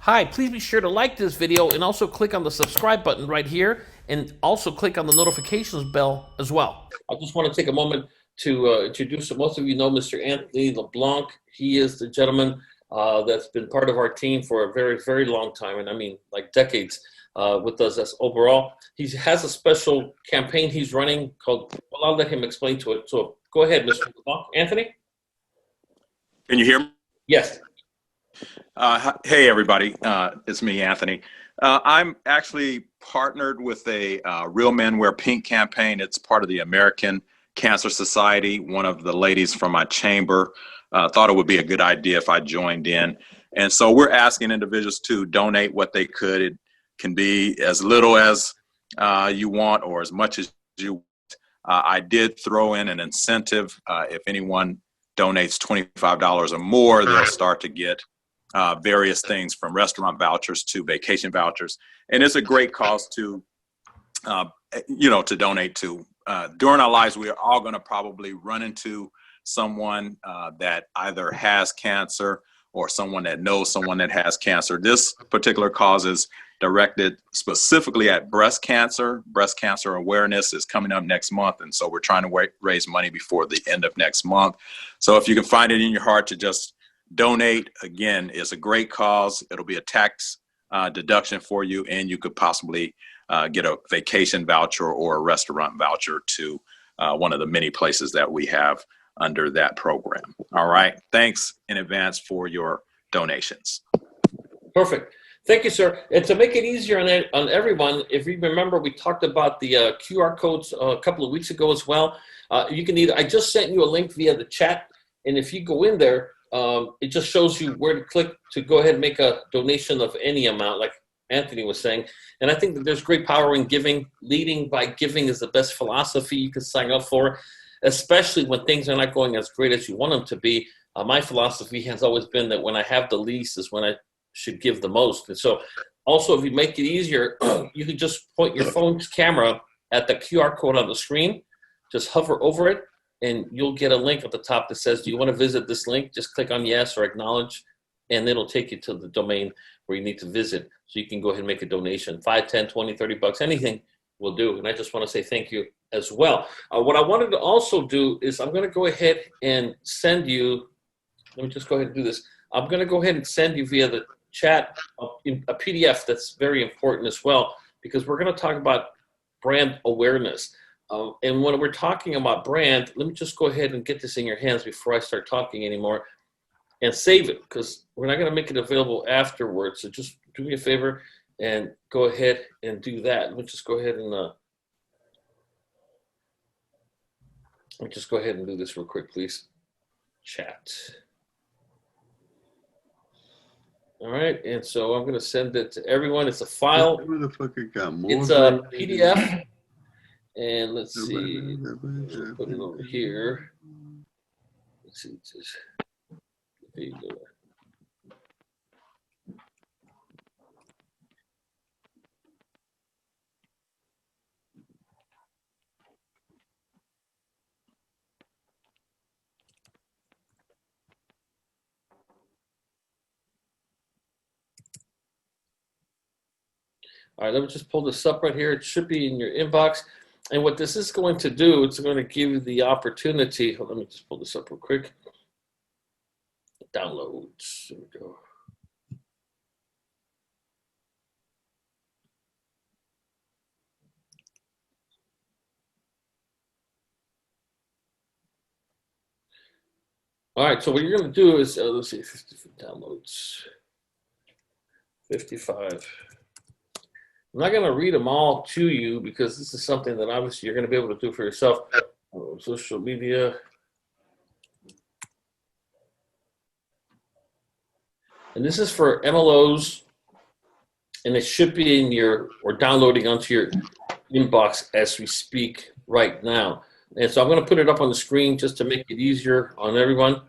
Hi, please be sure to like this video and also click on the subscribe button right here and also click on the notifications bell as well. I just want to take a moment to introduce him. Most of you know Mr. Anthony LeBlanc. He is the gentleman that's been part of our team for a very, very long time, and I mean like decades with us as overall. He has a special campaign he's running called, well, I'll let him explain to it. So go ahead, Mr. LeBlanc. Anthony? Can you hear me? Yes. Hey, everybody. It's me, Anthony. I'm actually partnered with a Real Men Wear Pink campaign. It's part of the American Cancer Society. One of the ladies from my chamber thought it would be a good idea if I joined in. And so we're asking individuals to donate what they could. It can be as little as you want or as much as you want. I did throw in an incentive. If anyone donates $25 or more, they'll start to get various things from restaurant vouchers to vacation vouchers. And it's a great cause to, to donate to. During our lives, we are all going to probably run into someone that either has cancer or someone that knows someone that has cancer. This particular cause is directed specifically at breast cancer. Breast cancer awareness is coming up next month. And so we're trying to raise money before the end of next month. So if you can find it in your heart to just donate, again, it's a great cause. It'll be a tax deduction for you, and you could possibly get a vacation voucher or a restaurant voucher to one of the many places that we have under that program. All right. Thanks in advance for your donations. Perfect. Thank you, sir. And to make it easier on everyone, if you remember, we talked about the QR codes a couple of weeks ago as well. You can I just sent you a link via the chat, and if you go in there, it just shows you where to click to go ahead and make a donation of any amount, like Anthony was saying. And I think that there's great power in giving. Leading by giving is the best philosophy you can sign up for, especially when things are not going as great as you want them to be. My philosophy has always been that when I have the least is when I should give the most. And so also, if you make it easier, you can just point your phone's camera at the QR code on the screen, just hover over it, and you'll get a link at the top that says, do you want to visit this link? Just click on yes or acknowledge, and it'll take you to the domain where you need to visit. So you can go ahead and make a donation. 5, 10, 20, 30 bucks, anything will do. And I just want to say thank you as well. What I wanted to also do is I'm going to go ahead and send you, let me just go ahead and do this. I'm going to go ahead and send you via the chat a PDF that's very important as well, because we're going to talk about brand awareness. And when we're talking about brand, let me just go ahead and get this in your hands before I start talking anymore and save it, because we're not going to make it available afterwards. So just do me a favor and go ahead and do that. Let me just go ahead and do this real quick, please. Chat. All right, and so I'm going to send it to everyone. It's a file. It's a PDF. And let's see, put it over here. Let's see, there you go. All right, let me just pull this up right here. It should be in your inbox. And what this is going to do, it's going to give you the opportunity. Let me just pull this up real quick. Downloads. There we go. All right, so what you're going to do is, let's see, 50 downloads. 55. I'm not going to read them all to you because this is something that obviously you're going to be able to do for yourself. Social media. And this is for MLOs, and it should be in your, or downloading onto your inbox as we speak right now. And so I'm going to put it up on the screen just to make it easier on everyone.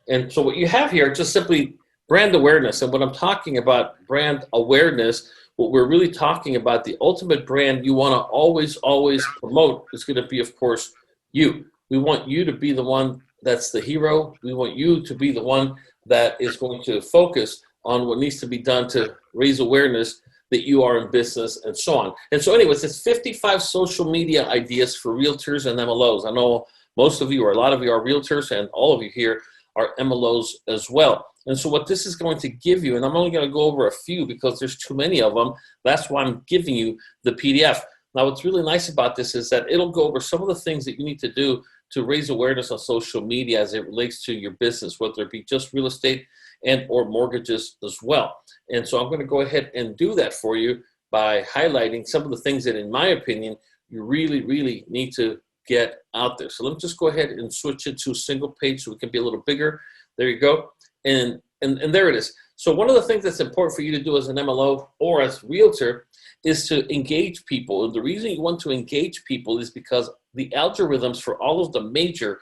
And so what you have here, just simply brand awareness. And when I'm talking about brand awareness, what we're really talking about, the ultimate brand you want to always, always promote is going to be, of course, you. We want you to be the one that's the hero. We want you to be the one that is going to focus on what needs to be done to raise awareness that you are in business and so on. And so anyways, it's 55 social media ideas for realtors and MLOs. I know most of you, or a lot of you, are realtors, and all of you here are MLOs as well. And so what this is going to give you, and I'm only going to go over a few because there's too many of them, that's why I'm giving you the PDF. Now, what's really nice about this is that it'll go over some of the things that you need to do to raise awareness on social media as it relates to your business, whether it be just real estate and or mortgages as well. And so I'm going to go ahead and do that for you by highlighting some of the things that, in my opinion, you really, really need to get out there. So let me just go ahead and switch it to single page so we can be a little bigger. There you go. And there it is. So one of the things that's important for you to do as an MLO or as realtor is to engage people. And the reason you want to engage people is because the algorithms for all of the major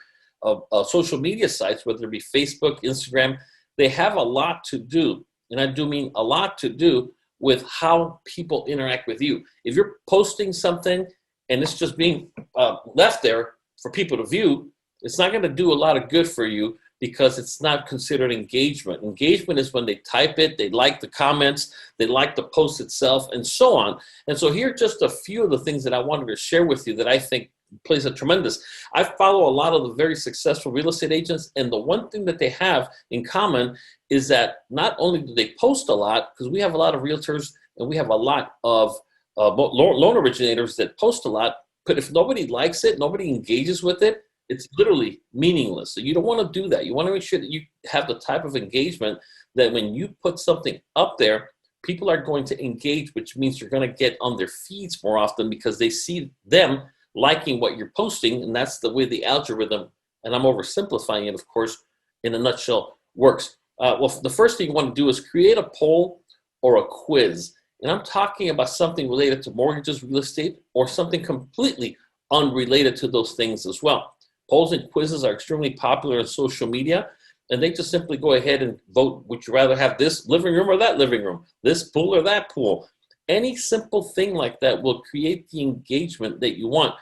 social media sites, whether it be Facebook, Instagram, they have a lot to do, and I do mean a lot to do, with how people interact with you. If you're posting something and it's just being left there for people to view, it's not going to do a lot of good for you because it's not considered engagement. Engagement is when they type it, they like the comments, they like the post itself, and so on. And so here are just a few of the things that I wanted to share with you that I think plays a tremendous. I follow a lot of the very successful real estate agents, and the one thing that they have in common is that not only do they post a lot, because we have a lot of realtors and we have a lot of loan originators that post a lot, but if nobody likes it, nobody engages with it, it's literally meaningless. So you don't want to do that. You want to make sure that you have the type of engagement that when you put something up there, people are going to engage, which means you're going to get on their feeds more often because they see them liking what you're posting, and that's the way the algorithm, and I'm oversimplifying it, of course, in a nutshell, works. Well, the first thing you want to do is create a poll or a quiz. And I'm talking about something related to mortgages, real estate, or something completely unrelated to those things as well. Polls and quizzes are extremely popular on social media, and they just simply go ahead and vote. Would you rather have this living room or that living room? This pool or that pool? Any simple thing like that will create the engagement that you want.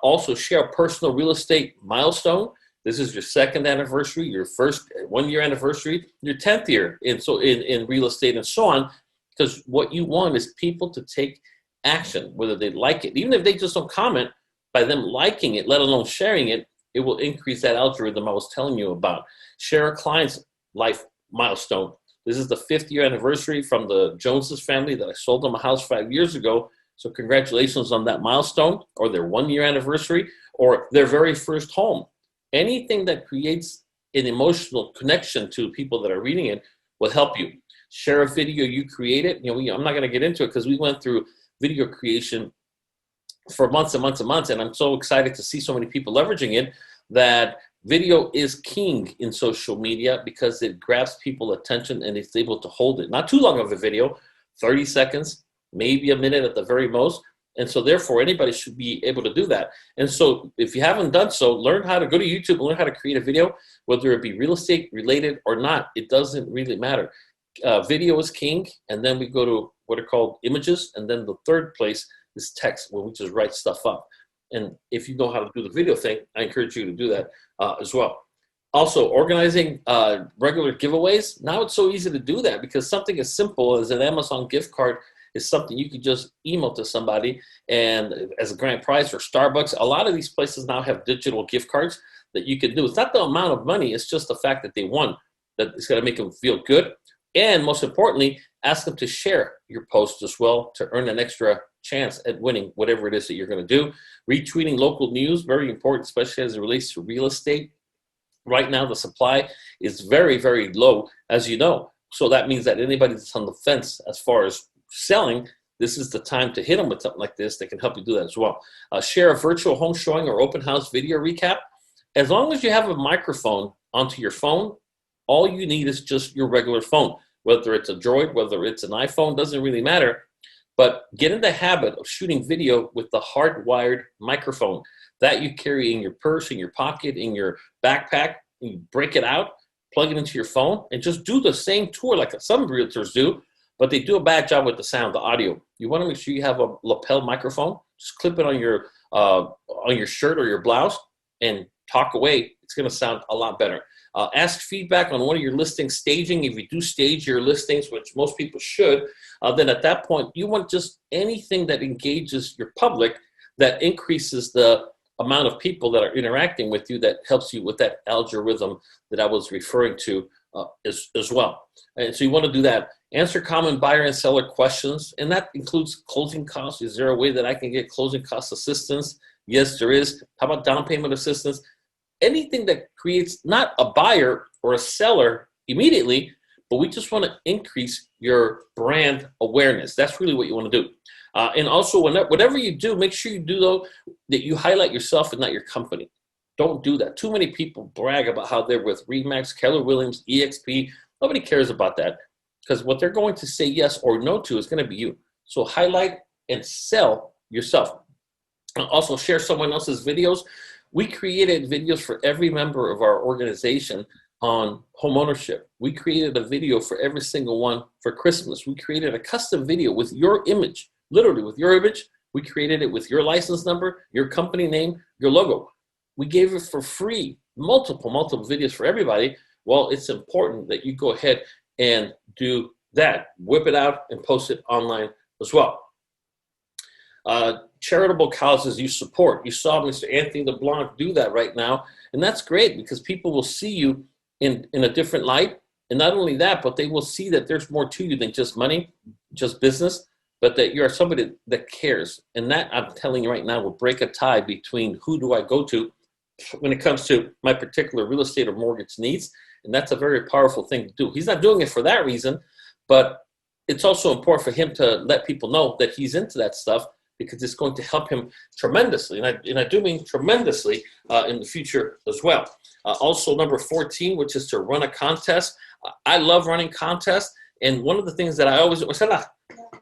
Also, share a personal real estate milestone. This is your second anniversary, your first 1 year anniversary, your 10th year in real estate, and so on. Because what you want is people to take action, whether they like it. Even if they just don't comment, by them liking it, let alone sharing it, it will increase that algorithm I was telling you about. Share a client's life milestone. This is the 5th year anniversary from the Joneses family that I sold them a house 5 years ago. So congratulations on that milestone, or their 1 year anniversary, or their very first home. Anything that creates an emotional connection to people that are reading it will help you. Share a video you created. I'm not going to get into it because we went through video creation for months and months and months, and I'm so excited to see so many people leveraging it, that video is king in social media because it grabs people's attention and it's able to hold it. Not too long of a video, 30 seconds, maybe a minute at the very most. And so therefore, anybody should be able to do that. And so if you haven't done so, learn how to go to YouTube and learn how to create a video, whether it be real estate related or not. It doesn't really matter. Video is king, and then we go to what are called images, and then the third place is text, where we just write stuff up. And if you know how to do the video thing, I encourage you to do that as well. Also, organizing regular giveaways. Now it's so easy to do that because something as simple as an Amazon gift card is something you could just email to somebody and as a grand prize for Starbucks. A lot of these places now have digital gift cards that you can do. It's not the amount of money, it's just the fact that they won, that it's going to make them feel good. And most importantly, ask them to share your post as well to earn an extra chance at winning whatever it is that you're going to do. Retweeting local news, very important, especially as it relates to real estate. Right now, the supply is very, very low, as you know. So that means that anybody that's on the fence as far as selling, this is the time to hit them with something like this that can help you do that as well. Share a virtual home showing or open house video recap. As long as you have a microphone onto your phone, all you need is just your regular phone. Whether it's a Droid, whether it's an iPhone, doesn't really matter. But get in the habit of shooting video with the hardwired microphone that you carry in your purse, in your pocket, in your backpack. You break it out, plug it into your phone, and just do the same tour like some realtors do, but they do a bad job with the sound, the audio. You want to make sure you have a lapel microphone. Just clip it on your shirt or your blouse and talk away. it's going to sound a lot better. Ask feedback on one of your listing staging. If you do stage your listings, which most people should, then at that point, you want just anything that engages your public, that increases the amount of people that are interacting with you, that helps you with that algorithm that I was referring to as well. And so you want to do that. Answer common buyer and seller questions, and that includes closing costs. Is there a way that I can get closing cost assistance? Yes, there is. How about down payment assistance? Anything that creates not a buyer or a seller immediately, but we just want to increase your brand awareness. That's really what you want to do. And also, whatever you do, make sure you do, though, that you highlight yourself and not your company. Don't do that. Too many people brag about how they're with RE/MAX, Keller Williams, EXP. Nobody cares about that, because what they're going to say yes or no to is going to be you. So highlight and sell yourself. Also, share someone else's videos. We created videos for every member of our organization on homeownership. We created a video for every single one for Christmas. We created a custom video with your image, literally with your image. We created it with your license number, your company name, your logo. We gave it for free, multiple videos for everybody. Well, it's important that you go ahead and do that. Whip it out and post it online as well. Charitable causes you support. You saw Mr. Anthony LeBlanc do that right now, and that's great, because people will see you in a different light. And not only that, but they will see that there's more to you than just money, just business, but that you are somebody that cares. And that, I'm telling you right now, will break a tie between who do I go to when it comes to my particular real estate or mortgage needs. And that's a very powerful thing to do. He's not doing it for that reason, but it's also important for him to let people know that he's into that stuff, because it's going to help him tremendously. And I do mean tremendously in the future as well. Also, number 14, which is to run a contest. I love running contests. And one of the things that I always,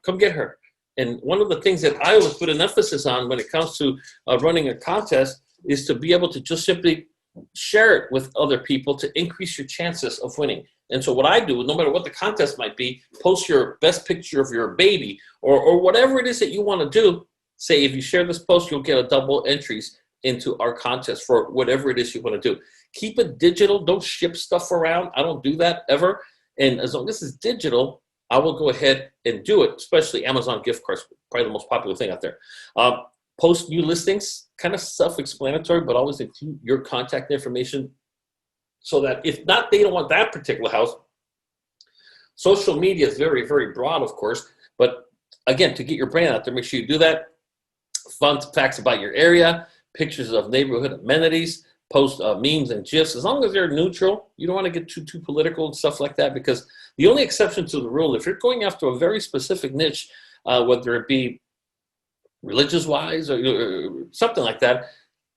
come get her. And one of the things that I always put an emphasis on when it comes to running a contest is to be able to just simply share it with other people to increase your chances of winning. And so what I do, no matter what the contest might be, post your best picture of your baby or whatever it is that you want to do. Say, if you share this post, you'll get a double entries into our contest for whatever it is you want to do. Keep it digital. Don't ship stuff around. I don't do that ever. And as long as it's digital, I will go ahead and do it, especially Amazon gift cards, probably the most popular thing out there. Post new listings, kind of self-explanatory, but always include your contact information, so that if not, they don't want that particular house. Social media is very, very broad, of course, but again, to get your brand out there, make sure you do that. Fun facts about your area, pictures of neighborhood amenities, post memes and GIFs, as long as they're neutral. You don't want to get too political and stuff like that, because the only exception to the rule, if you're going after a very specific niche, whether it be religious-wise or something like that,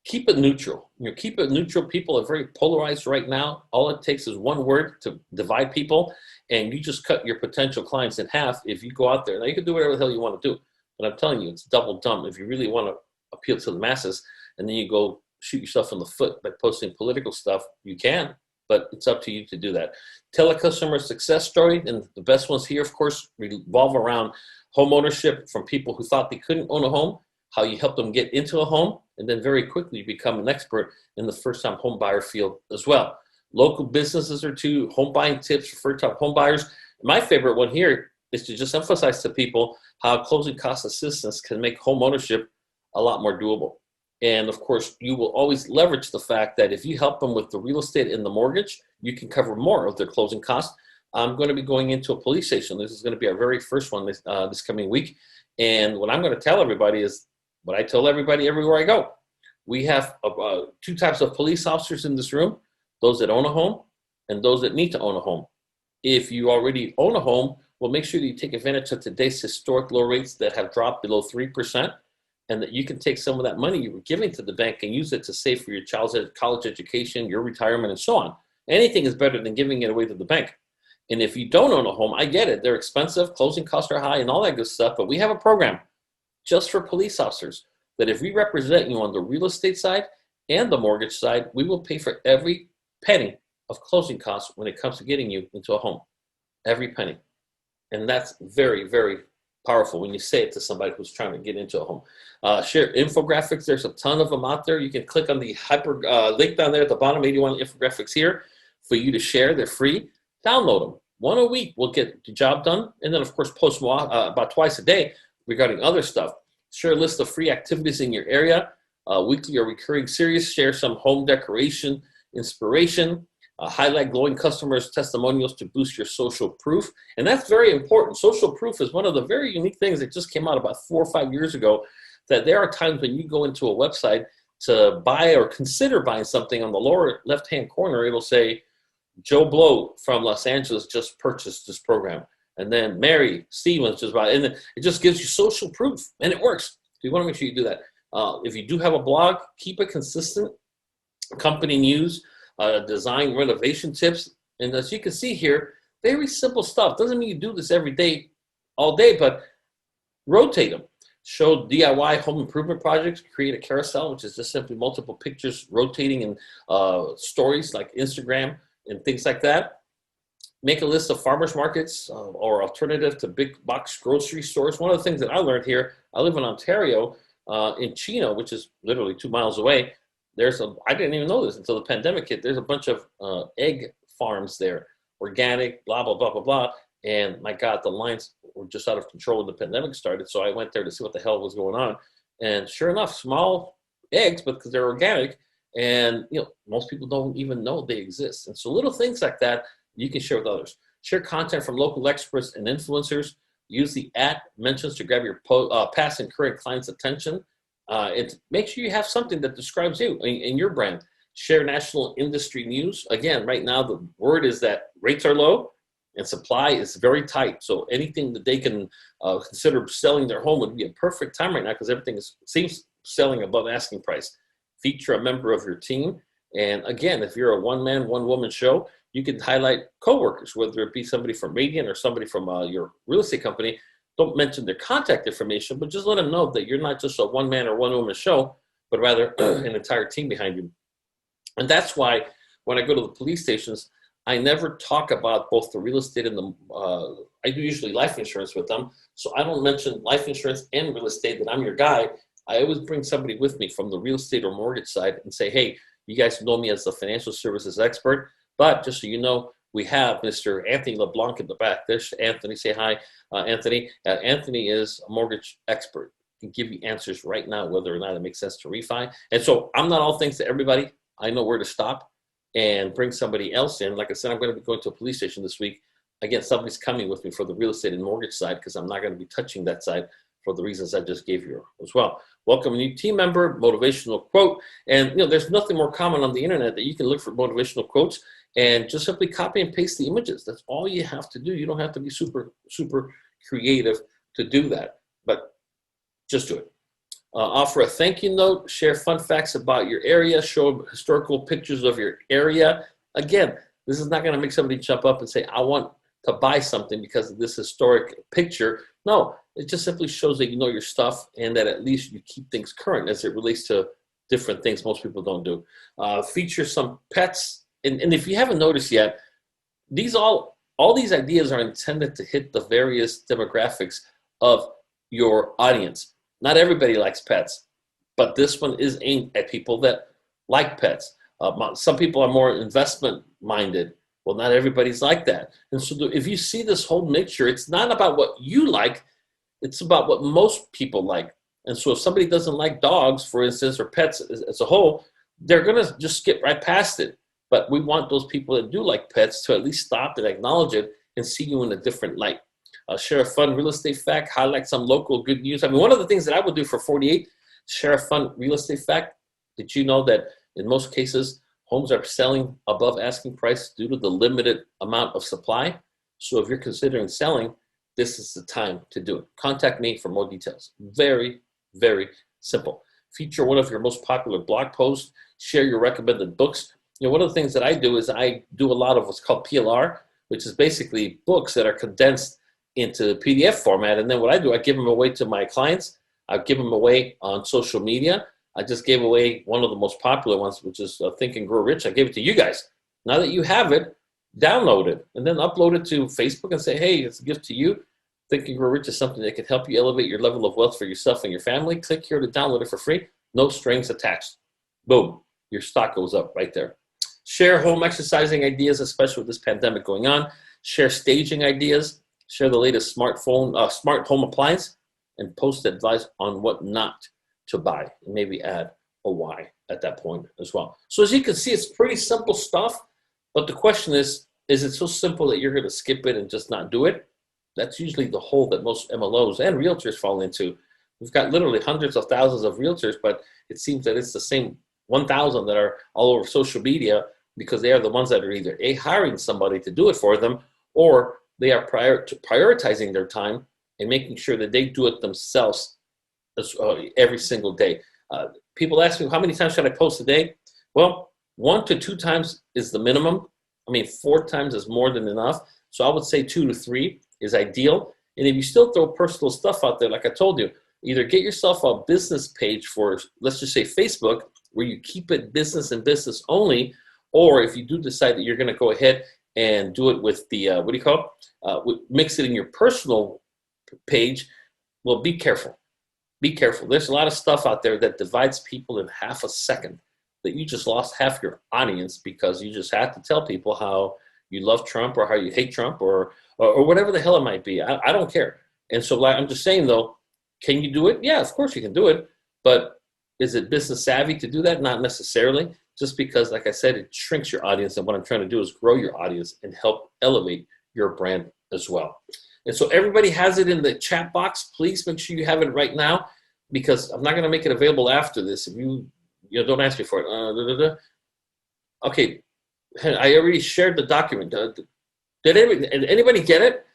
keep it neutral. Keep it neutral. People are very polarized right now. All it takes is one word to divide people, and you just cut your potential clients in half if you go out there. Now, you can do whatever the hell you want to do, but I'm telling you, it's double dumb if you really want to appeal to the masses, and then you go shoot yourself in the foot by posting political stuff. You can, but it's up to you to do that. Tell a customer success story, and the best ones here, of course, revolve around home ownership, from people who thought they couldn't own a home, how you help them get into a home, and then very quickly become an expert in the first-time home buyer field as well. Local businesses or two, home buying tips for first-time home buyers. My favorite one here is to just emphasize to people how closing cost assistance can make home ownership a lot more doable. And of course, you will always leverage the fact that if you help them with the real estate and the mortgage, you can cover more of their closing costs. I'm going to be going into a police station. This is going to be our very first one this coming week. And what I'm going to tell everybody is what I tell everybody everywhere I go. We have two types of police officers in this room: those that own a home and those that need to own a home. If you already own a home, well, make sure that you take advantage of today's historic low rates that have dropped below 3%, and that you can take some of that money you were giving to the bank and use it to save for your child's college education, your retirement, and so on. Anything is better than giving it away to the bank. And if you don't own a home, I get it. They're expensive, closing costs are high, and all that good stuff. But we have a program just for police officers that if we represent you on the real estate side and the mortgage side, we will pay for every penny of closing costs when it comes to getting you into a home. Every penny. And that's very, very powerful when you say it to somebody who's trying to get into a home. Share infographics. There's a ton of them out there. You can click on the hyper link down there at the bottom, 81 infographics here for you to share. They're free. Download them. One a week will get the job done. And then, of course, post more, about twice a day regarding other stuff. Share a list of free activities in your area, weekly or recurring series. Share some home decoration inspiration. Highlight glowing customers' testimonials to boost your social proof. And that's very important. Social proof is one of the very unique things that just came out about 4 or 5 years ago, that there are times when you go into a website to buy or consider buying something, on the lower left-hand corner, it'll say, Joe Blow from Los Angeles just purchased this program. And then Mary Stevens just bought it. And it just gives you social proof, and it works. You want to make sure you do that. If you do have a blog, keep it consistent. Company news, design renovation tips. And as you can see here, very simple stuff. Doesn't mean you do this every day, all day, but rotate them. Show DIY home improvement projects. Create a carousel, which is just simply multiple pictures rotating in stories like Instagram and things like that. Make a list of farmers markets or alternative to big box grocery stores. One of the things that I learned here, I live in Ontario, in Chino, which is literally 2 miles away. I didn't even know this until the pandemic hit. There's a bunch of egg farms there, organic, blah, blah, blah, blah, blah. And my God, the lines were just out of control when the pandemic started. So I went there to see what the hell was going on. And sure enough, small eggs, but because they're organic. And most people don't even know they exist. And so little things like that you can share with others. Share content from local experts and influencers. Use the @mentions to grab your past and current clients' attention. Make sure you have something that describes you and your brand. Share national industry news. Again, right now the word is that rates are low and supply is very tight. So anything that they can consider selling their home would be a perfect time right now, because everything seems selling above asking price. Feature a member of your team. And again, if you're a one-man, one-woman show, you can highlight coworkers, whether it be somebody from Radiant or somebody from your real estate company. Don't mention their contact information, but just let them know that you're not just a one-man or one-woman show, but rather an entire team behind you. And that's why when I go to the police stations, I never talk about both the real estate and I do usually life insurance with them. So I don't mention life insurance and real estate, that I'm your guy. I always bring somebody with me from the real estate or mortgage side and say, hey, you guys know me as the financial services expert, but just so you know, we have Mr. Anthony LeBlanc in the back. There's Anthony. Say hi, Anthony. Anthony is a mortgage expert. He can give you answers right now, whether or not it makes sense to refi. And so I'm not all things to everybody. I know where to stop and bring somebody else in. Like I said, I'm going to be going to a police station this week. Again, somebody's coming with me for the real estate and mortgage side, because I'm not going to be touching that side for the reasons I just gave you as well. Welcome a new team member, motivational quote. And there's nothing more common on the internet that you can look for motivational quotes and just simply copy and paste the images. That's all you have to do. You don't have to be super, super creative to do that, but just do it. Offer a thank you note, share fun facts about your area, show historical pictures of your area. Again, this is not going to make somebody jump up and say, I want to buy something because of this historic picture. No, it just simply shows that you know your stuff and that at least you keep things current as it relates to different things most people don't do. Feature some pets. And if you haven't noticed yet, all these ideas are intended to hit the various demographics of your audience. Not everybody likes pets, but this one is aimed at people that like pets. Some people are more investment minded. Well, not everybody's like that. And so if you see this whole mixture, it's not about what you like, it's about what most people like. And so if somebody doesn't like dogs, for instance, or pets as a whole, they're going to just skip right past it. But we want those people that do like pets to at least stop and acknowledge it and see you in a different light. Share a fun real estate fact, highlight some local good news. I mean, one of the things that I would do for 48, share a fun real estate fact. Did you know that in most cases, homes are selling above asking price due to the limited amount of supply? So if you're considering selling, this is the time to do it. Contact me for more details. Very, very simple. Feature one of your most popular blog posts. Share your recommended books. One of the things that I do is I do a lot of what's called PLR, which is basically books that are condensed into PDF format. And then what I do, I give them away to my clients. I give them away on social media. I just gave away one of the most popular ones, which is Think and Grow Rich. I gave it to you guys. Now that you have it, download it and then upload it to Facebook and say, hey, it's a gift to you. Think and Grow Rich is something that can help you elevate your level of wealth for yourself and your family. Click here to download it for free. No strings attached. Boom. Your stock goes up right there. Share home exercising ideas, especially with this pandemic going on. Share staging ideas. Share the latest smart home appliance, and post advice on what not to buy. And maybe add a why at that point as well. So as you can see, it's pretty simple stuff. But the question is it so simple that you're going to skip it and just not do it? That's usually the hole that most MLOs and realtors fall into. We've got literally hundreds of thousands of realtors, but it seems that it's the same 1,000 that are all over social media, because they are the ones that are either hiring somebody to do it for them, or they are prioritizing their time and making sure that they do it themselves every single day. People ask me, how many times should I post a day? Well, 1 to 2 times is the minimum. 4 times is more than enough. So I would say 2 to 3 is ideal. And if you still throw personal stuff out there, like I told you, either get yourself a business page for, let's just say Facebook, where you keep it business and business only, or if you do decide that you're going to go ahead and do it with the, mix it in your personal page, well, be careful. Be careful. There's a lot of stuff out there that divides people in half a second, that you just lost half your audience because you just had to tell people how you love Trump or how you hate Trump or whatever the hell it might be. I don't care. And so I'm just saying, though, can you do it? Yeah, of course you can do it. But is it business savvy to do that? Not necessarily. Just because, like I said, it shrinks your audience. And what I'm trying to do is grow your audience and help elevate your brand as well. And so everybody has it in the chat box. Please make sure you have it right now, because I'm not going to make it available after this. If you don't ask me for it. Okay, I already shared the document. Did anybody get it?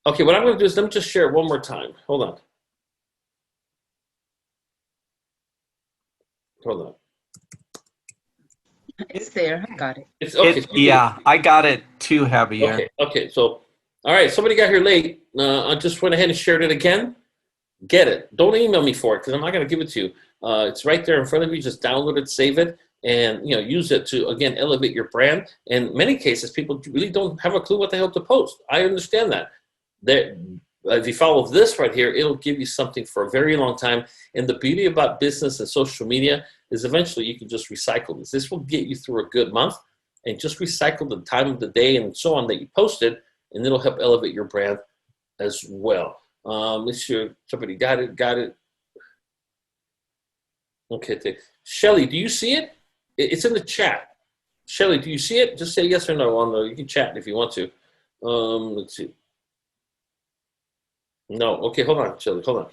Okay, what I'm going to do is let me just share it one more time. Hold on. It's there. I got it. It's okay. Yeah, I got it too, Javier. Okay. So, all right, somebody got here late. I just went ahead and shared it again. Get it. Don't email me for it, because I'm not going to give it to you. It's right there in front of you. Just download it, save it, and use it to, again, elevate your brand. In many cases, people really don't have a clue what the hell to post. I understand that. If you follow this right here, it'll give you something for a very long time. And the beauty about business and social media is eventually you can just recycle this. This will get you through a good month, and just recycle the time of the day and so on that you posted, and it'll help elevate your brand as well. Let's sure somebody got it. Okay, Shelly, do you see it? It's in the chat. Shelly, do you see it? Just say yes or no. You can chat if you want to. Let's see. No. Okay, hold on, Shelly. Hold on.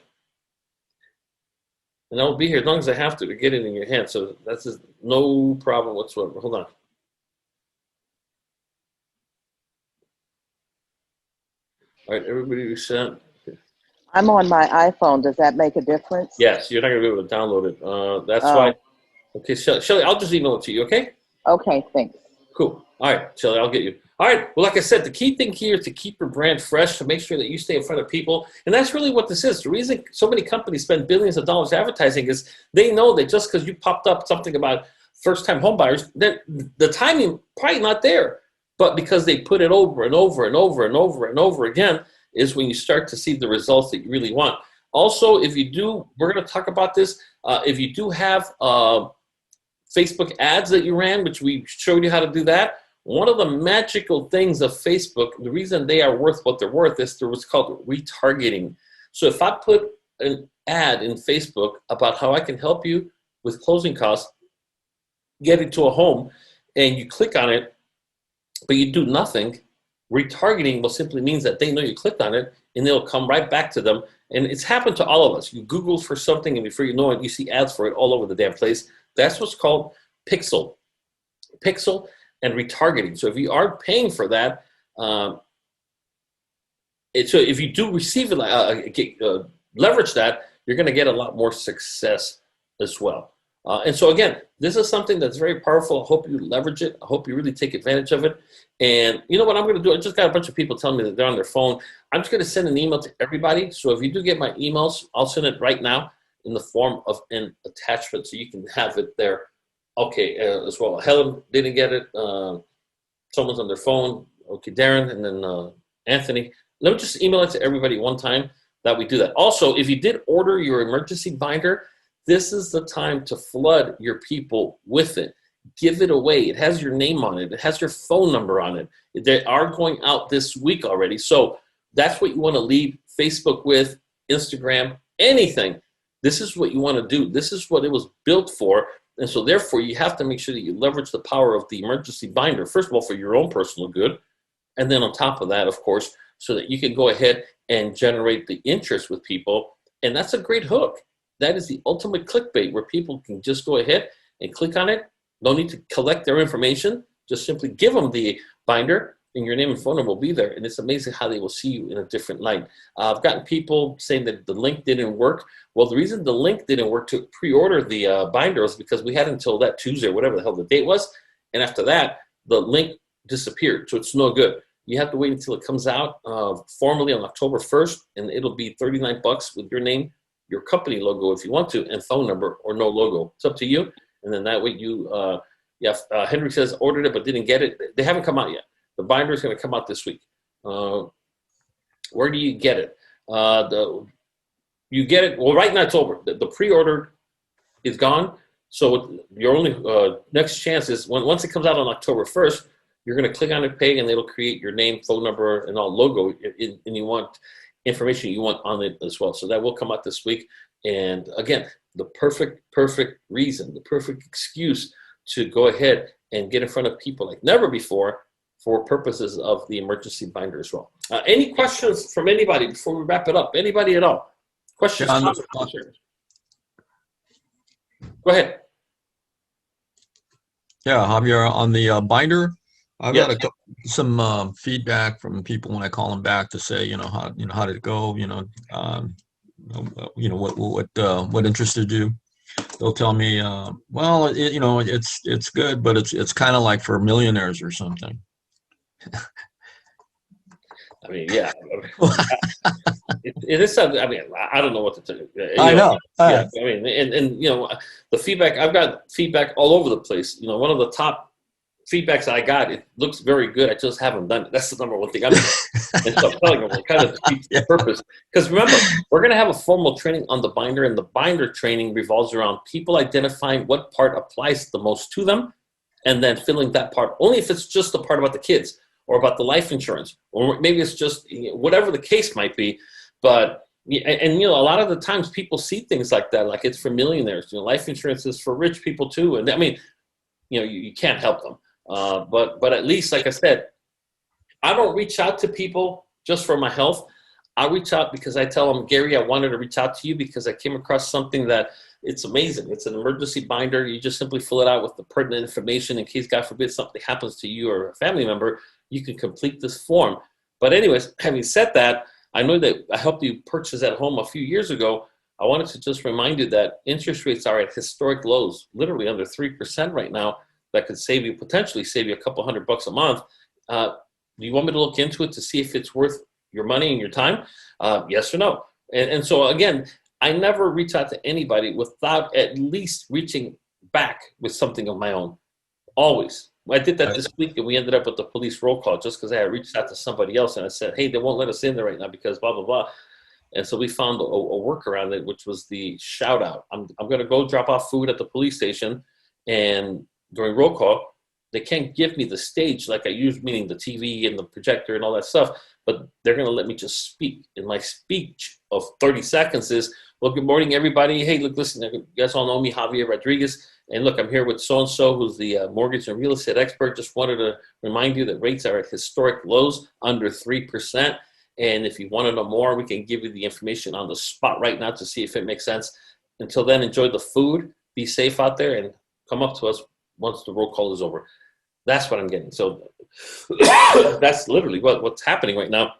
And I'll be here as long as I have to get it in your hand. So that's just no problem whatsoever. Hold on. All right, everybody who sent. I'm on my iPhone. Does that make a difference? Yes, you're not going to be able to download it. That's why. Okay, Shelly, I'll just email it to you, okay? Okay, thanks. Cool. All right, Shelly, I'll get you. All right, well, like I said, the key thing here is to keep your brand fresh, to make sure that you stay in front of people. And that's really what this is. The reason so many companies spend billions of dollars advertising is they know that just because you popped up something about first-time home buyers, that the timing probably not there. But because they put it over and over and over and over and over again is when you start to see the results that you really want. Also, if you do, we're going to talk about this, if you do have Facebook ads that you ran, which we showed you how to do that, one of the magical things of Facebook, the reason they are worth what they're worth, is through what's called retargeting. So if I put an ad in Facebook about how I can help you with closing costs, get into a home, and you click on it, but you do nothing, retargeting will simply means that they know you clicked on it, and they'll come right back to them. And it's happened to all of us. You Google for something, and before you know it, you see ads for it all over the damn place. That's what's called pixel and retargeting. So if you are paying for that, so if you do receive it, leverage that, you're going to get a lot more success as well. And so again, this is something that's very powerful. I hope you leverage it. I hope you really take advantage of it. And you know what I'm going to do? I just got a bunch of people telling me that they're on their phone. I'm just going to send an email to everybody. So if you do get my emails, I'll send it right now in the form of an attachment so you can have it there. Okay, as well. Helen didn't get it. Someone's on their phone. Okay, Darren, and then Anthony. Let me just email it to everybody one time that we do that. Also, if you did order your emergency binder, this is the time to flood your people with it. Give it away. It has your name on it. It has your phone number on it. They are going out this week already. So that's what you want to lead Facebook with, Instagram, anything. This is what you want to do. This is what it was built for. And so therefore, you have to make sure that you leverage the power of the emergency binder, first of all, for your own personal good. And then on top of that, of course, so that you can go ahead and generate the interest with people. And that's a great hook. That is the ultimate clickbait where people can just go ahead and click on it. No need to collect their information. Just simply give them the binder and your name and phone number will be there. And it's amazing how they will see you in a different light. I've gotten people saying that the link didn't work. Well, the reason the link didn't work to pre-order the binder was because we had until that Tuesday, or whatever the hell the date was. And after that, the link disappeared. So it's no good. You have to wait until it comes out formally on October 1st, and it'll be $39 with your name, your company logo if you want to, and phone number or no logo. It's up to you. And then that way you, Henry says ordered it but didn't get it. They haven't come out yet. The binder is going to come out this week. Where do you get it? You get it, well, right now it's over. The pre-order is gone. So your only next chance is once it comes out on October 1st, you're going to click on it, pay, and it'll create your name, phone number, and all logo. And you want information you want on it as well. So that will come out this week. And again, the perfect reason, the perfect excuse to go ahead and get in front of people like never before for purposes of the emergency binder as well. Any questions from anybody before we wrap it up? Anybody at all? Questions? Comments, concerns? Go ahead. Yeah, Javier, on the binder, I've Yes. got some feedback from people when I call them back to say, how did it go? What interested you? They'll tell me, well, it's good, but it's kind of like for millionaires or something. I mean, yeah. It is something. I mean, I don't know what to tell you. I know. Yeah, I mean, and the feedback. I've got feedback all over the place. One of the top feedbacks I got. It looks very good. I just haven't done it. That's the number one thing I'm doing. And so I'm telling them, it kind of defeats the purpose. Because remember, we're going to have a formal training on the binder, and the binder training revolves around people identifying what part applies the most to them, and then filling that part. Only if it's just the part about the kids, or about the life insurance, or maybe it's just whatever the case might be. But a lot of the times people see things like that, like it's for millionaires. Life insurance is for rich people too, and I mean, you can't help them. But at least, like I said, I don't reach out to people just for my health. I reach out because I tell them, Gary, I wanted to reach out to you because I came across something that it's amazing. It's an emergency binder. You just simply fill it out with the pertinent information in case, God forbid, something happens to you or a family member. You can complete this form. But anyways, having said that, I know that I helped you purchase at home a few years ago. I wanted to just remind you that interest rates are at historic lows, literally under 3% right now. That could potentially save you a couple $100 a month. Do you want me to look into it to see if it's worth your money and your time? Yes or no? And so again, I never reach out to anybody without at least reaching back with something of my own. Always. I did that this week, and we ended up with the police roll call just because I had reached out to somebody else, and I said, hey, they won't let us in there right now because blah, blah, blah. And so we found a workaround it, which was the shout out. I'm going to go drop off food at the police station, and during roll call, they can't give me the stage like I use, meaning the TV and the projector and all that stuff, but they're going to let me just speak. And my speech of 30 seconds is, well, good morning, everybody. Hey, look, listen, you guys all know me, Javier Rodriguez. And look, I'm here with so-and-so, who's the mortgage and real estate expert. Just wanted to remind you that rates are at historic lows, under 3%. And if you want to know more, we can give you the information on the spot right now to see if it makes sense. Until then, enjoy the food, be safe out there, and come up to us once the roll call is over. That's what I'm getting. So that's literally what's happening right now.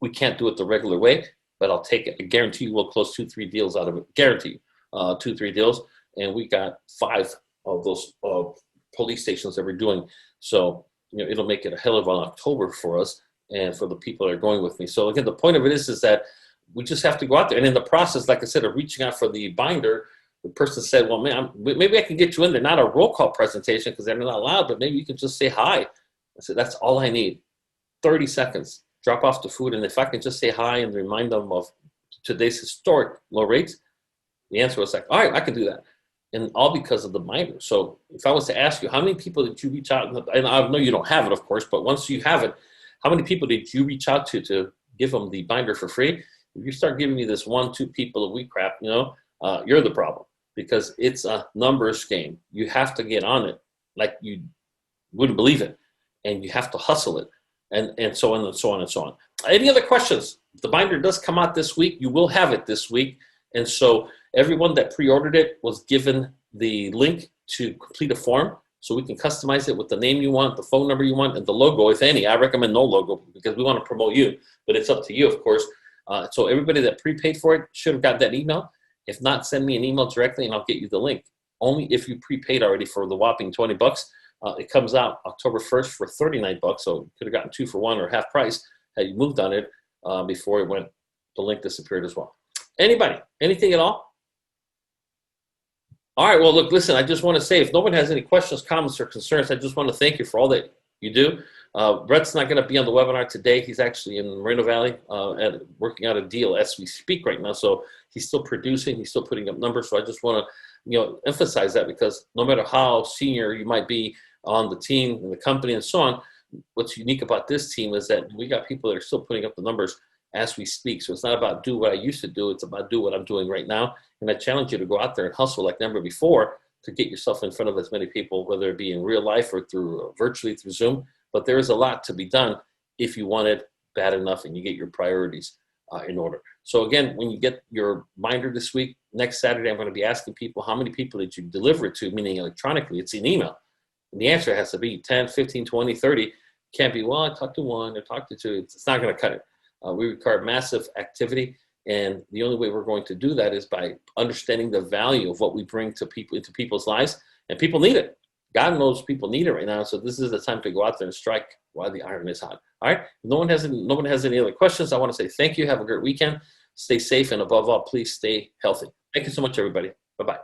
We can't do it the regular way, but I'll take it. I guarantee you we'll close 2-3 deals out of it. Guarantee you 2-3 deals. And we got 5 of those police stations that we're doing. So, it'll make it a hell of an October for us and for the people that are going with me. So again, the point of it is that we just have to go out there. And in the process, like I said, of reaching out for the binder, the person said, well, man, maybe I can get you in there. Not a roll call presentation because they're not allowed, but maybe you can just say hi. I said, that's all I need. 30 seconds. drop off the food, and if I can just say hi and remind them of today's historic low rates, the answer was like, all right, I can do that. And all because of the binder. So if I was to ask you, how many people did you reach out, and I know you don't have it, of course, but once you have it, how many people did you reach out to give them the binder for free? If you start giving me this 1-2 people a week crap, you're the problem, because it's a numbers game. You have to get on it like you wouldn't believe it, and you have to hustle it, and so on and so on and so on. Any other questions? The binder does come out this week. You will have it this week, and so everyone that pre-ordered it was given the link to complete a form, so we can customize it with the name you want, the phone number you want, and the logo, if any. I recommend no logo because we want to promote you, but it's up to you, of course. So everybody that prepaid for it should have got that email. If not, send me an email directly and I'll get you the link. Only if you prepaid already for the whopping $20. It comes out October 1st for $39, so you could have gotten 2 for 1 or half price had you moved on it before it went. The link disappeared as well. Anybody? Anything at all? All right, well, look, listen, I just want to say, if no one has any questions, comments, or concerns, I just want to thank you for all that you do. Brett's not going to be on the webinar today. He's actually in Moreno Valley and working out a deal as we speak right now. So he's still producing. He's still putting up numbers. So I just want to, emphasize that, because no matter how senior you might be on the team and the company and so on, what's unique about this team is that we got people that are still putting up the numbers as we speak. So it's not about do what I used to do. It's about do what I'm doing right now. And I challenge you to go out there and hustle like never before to get yourself in front of as many people, whether it be in real life or through virtually through Zoom. But there is a lot to be done if you want it bad enough and you get your priorities in order. So again, when you get your binder this week, next Saturday, I'm going to be asking people, how many people did you deliver it to, meaning electronically? It's an email. And the answer has to be 10, 15, 20, 30. Can't be, well, I talked to 1 or talked to 2. It's not going to cut it. We require massive activity. And the only way we're going to do that is by understanding the value of what we bring to people, into people's lives. And people need it. God knows people need it right now. So this is the time to go out there and strike while the iron is hot. All right. If no one has any other questions, I want to say thank you. Have a great weekend. Stay safe. And above all, please stay healthy. Thank you so much, everybody. Bye-bye.